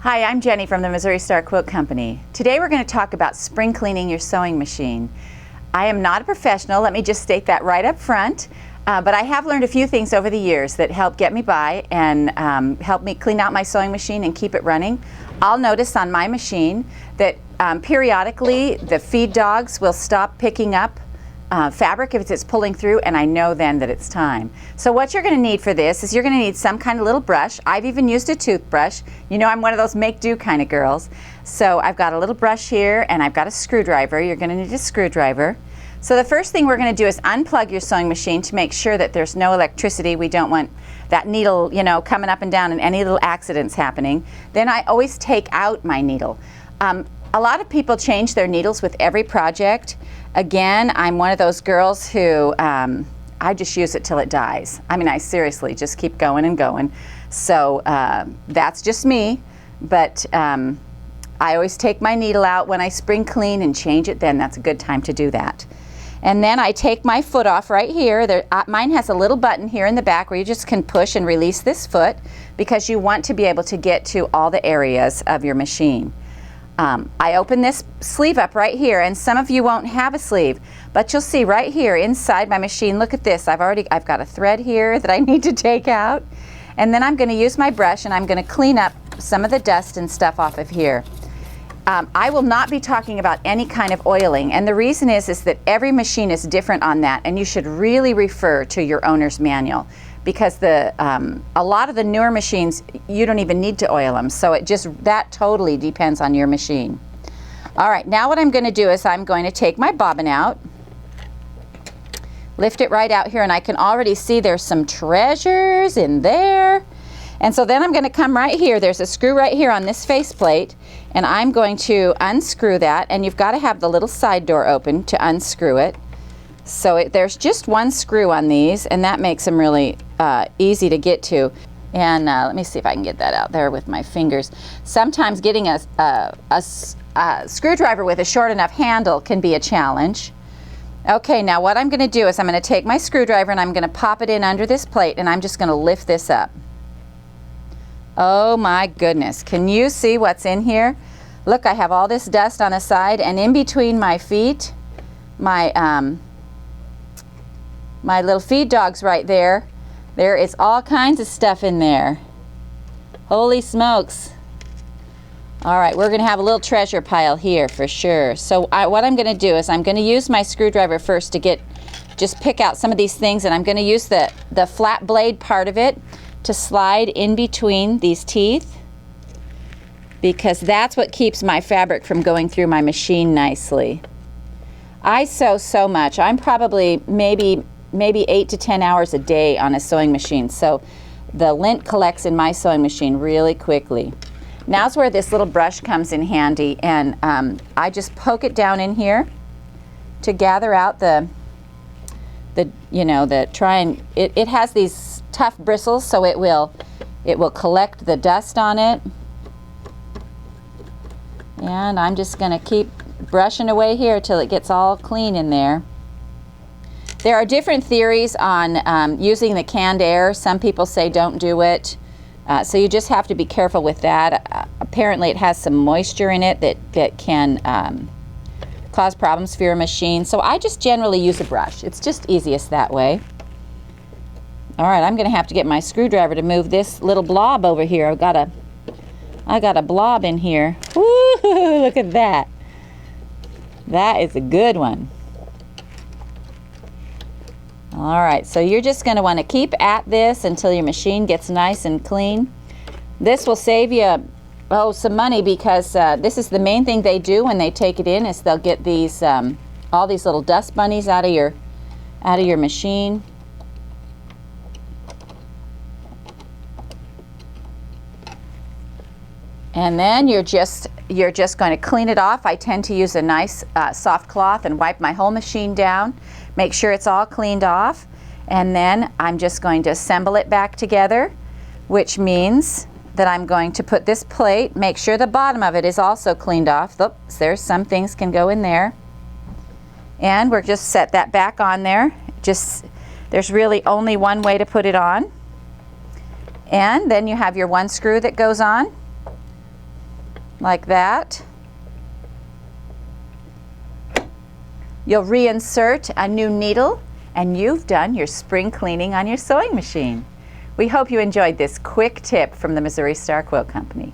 Hi, I'm Jenny from the Missouri Star Quilt Company. Today we're going to talk about spring cleaning your sewing machine. I am not a professional, let me just state that right up front, but I have learned a few things over the years that help get me by and help me clean out my sewing machine and keep it running. I'll notice on my machine that periodically the feed dogs will stop picking up fabric if it's pulling through, and I know then that it's time. So what you're going to need for this is you're going to need some kind of little brush. I've even used a toothbrush. You know, I'm one of those make-do kind of girls. So I've got a little brush here and I've got a screwdriver. You're going to need a screwdriver. So the first thing we're going to do is unplug your sewing machine to make sure that there's no electricity. We don't want that needle, you know, coming up and down and any little accidents happening. Then I always take out my needle. A lot of people change their needles with every project. Again, I'm one of those girls who I just use it till it dies. I mean, I seriously just keep going and going. So that's just me, but I always take my needle out when I spring clean and change it then. That's a good time to do that. And then I take my foot off right here. Mine has a little button here in the back where you just can push and release this foot because you want to be able to get to all the areas of your machine. I open this sleeve up right here, and some of you won't have a sleeve, but you'll see right here inside my machine, look at this, I've got a thread here that I need to take out, and then I'm going to use my brush and I'm going to clean up some of the dust and stuff off of here. I will not be talking about any kind of oiling, and the reason is that every machine is different on that, and you should really refer to your owner's manual, because a lot of the newer machines, you don't even need to oil them, so that totally depends on your machine. All right, now what I'm going to do is I'm going to take my bobbin out, lift it right out here, and I can already see there's some treasures in there. And so then I'm going to come right here, there's a screw right here on this faceplate, and I'm going to unscrew that, and you've got to have the little side door open to unscrew it. So there's just one screw on these, and that makes them really easy to get to. And let me see if I can get that out there with my fingers. Sometimes getting a screwdriver with a short enough handle can be a challenge. Okay, now what I'm going to do is I'm going to take my screwdriver and I'm going to pop it in under this plate, and I'm just going to lift this up. Oh my goodness, can you see what's in here? Look, I have all this dust on the side, and in between my feet, my little feed dogs right there, there is all kinds of stuff in there. Holy smokes. All right, we're going to have a little treasure pile here for sure. So what I'm going to do is I'm going to use my screwdriver first to just pick out some of these things, and I'm going to use the flat blade part of it to slide in between these teeth, because that's what keeps my fabric from going through my machine nicely. I sew so much. I'm probably maybe 8 to 10 hours a day on a sewing machine, so the lint collects in my sewing machine really quickly. Now's where this little brush comes in handy, and I just poke it down in here to gather out it has these tough bristles, so it will collect the dust on it. And I'm just going to keep brushing away here till it gets all clean in there. There are different theories on using the canned air. Some people say don't do it. So you just have to be careful with that. Apparently it has some moisture in it that can cause problems for your machine. So I just generally use a brush. It's just easiest that way. All right, I'm going to have to get my screwdriver to move this little blob over here. I got a blob in here. Woo, look at that. That is a good one. All right, so you're just going to want to keep at this until your machine gets nice and clean. This will save you some money, because this is the main thing they do when they take it in, is they'll get these all these little dust bunnies out of your machine. And then you're just going to clean it off. I tend to use a nice soft cloth and wipe my whole machine down. Make sure it's all cleaned off. And then I'm just going to assemble it back together, which means that I'm going to put this plate, make sure the bottom of it is also cleaned off. Oops, there's some things can go in there. And we're just set that back on there. There's really only one way to put it on. And then you have your one screw that goes on. like that. You'll reinsert a new needle, and you've done your spring cleaning on your sewing machine. We hope you enjoyed this quick tip from the Missouri Star Quilt Company.